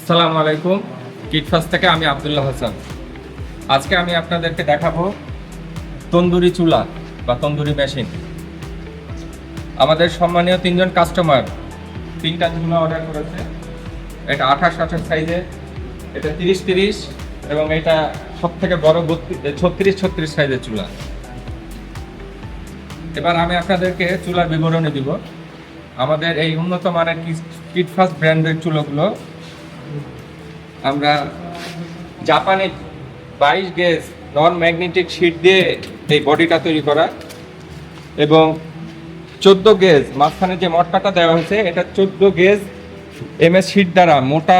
আসসালামু আলাইকুম। কিটফাস থেকে আমি আব্দুল্লাহ হাসান। আজকে আমি আপনাদেরকে দেখাবো তন্দুরি চুলা বা তন্দুরি মেশিন। আমাদের সম্মানীয় 3জন কাস্টমার 3টা চুলা অর্ডার করেছে। এটা 28 সাইজে, এটা 30 এবং এটা সব থেকে বড় 36 সাইজের চুলা। এবার আমি আপনাদেরকে চুলার বিবরণী দিব। আমাদের এই উন্নত মানের কিটফাস ব্র্যান্ডের চুলাগুলো আমরা জাপানি 22 গেজ নন ম্যাগনেটিক শিট দিয়ে এই বডিটা তৈরি করা, এবং 14 গেজ মাঝখানে যে মটকাটা দেওয়া হয়েছে এটা 14 গেজ এমএস শিট দ্বারা মোটা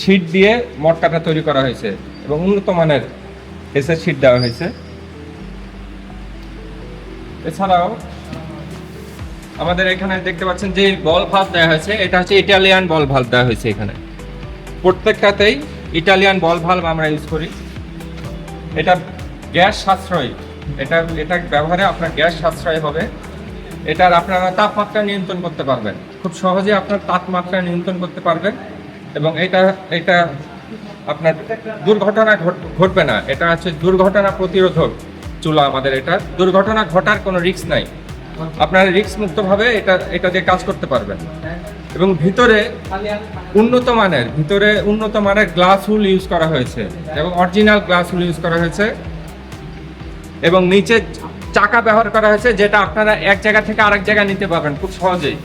শিট দিয়ে মটকাটা তৈরি করা হয়েছে এবং উন্নত মানের এসএস শিট দেওয়া হয়েছে। এছাড়াও আমাদের এখানে দেখতে পাচ্ছেন যে বল ভাল্ব দেওয়া হয়েছে, এটা হচ্ছে ইটালিয়ান বল ভাল্ব দেওয়া হয়েছে। এখানে প্রত্যেকটাতেই ইটালিয়ান বল ভাল্ব আমরা ইউজ করি। এটা গ্যাস সাশ্রয়ী, এটা ব্যবহারে আপনার গ্যাস সাশ্রয় হবে। এটার আপনারা তাপমাত্রা নিয়ন্ত্রণ করতে পারবেন, খুব সহজে আপনার তাপমাত্রা নিয়ন্ত্রণ করতে পারবেন, এবং এটা আপনার দুর্ঘটনা ঘটবে না। এটা হচ্ছে দুর্ঘটনা প্রতিরোধক চুলা। আমাদের এটা দুর্ঘটনা ঘটার কোনো রিস্ক নাই, আপনারা রিস্ক মুক্তভাবে এটা দিয়ে কাজ করতে পারবেন। এবং ভিতরে উন্নত মানের গ্লাস হুল ইউজ করা হয়েছে এবং অরিজিনাল গ্লাস হুল ইউজ করা হয়েছে, এবং নিচে চাকা ব্যবহার করা হয়েছে যেটা আপনারা এক জায়গা থেকে আরেক জায়গায় নিতে পারবেন খুব সহজেই।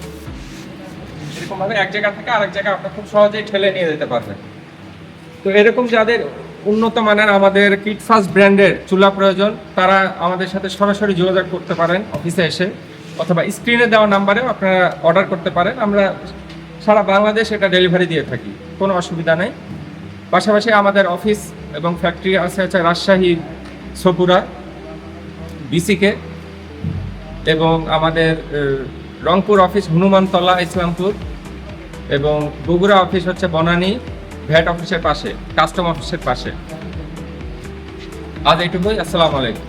এরকমভাবে এক জায়গা থেকে আরেক জায়গায় আপনারা খুব সহজেই ঠেলে নিয়ে যেতে পারবেন। তো এরকম যাদের উন্নত মানের আমাদের কিটফাস ব্র্যান্ডের চুলা প্রয়োজন, তারা আমাদের সাথে সরাসরি যোগাযোগ করতে পারেন অফিসে এসে, অথবা স্ক্রিনে দেওয়া নাম্বারেও আপনারা অর্ডার করতে পারেন। আমরা সারা বাংলাদেশ এটা ডেলিভারি দিয়ে থাকি, কোনো অসুবিধা নেই। পাশাপাশি আমাদের অফিস এবং ফ্যাক্টরি আছে রাজশাহী সপুরা বিসিকে, এবং আমাদের রংপুর অফিস হনুমানতলা ইসলামপুর, এবং বগুড়া অফিস হচ্ছে বনানী ভ্যাট অফিসের পাশে, কাস্টম অফিসের পাশে। আজ এইটুকুই। আসসালামু আলাইকুম।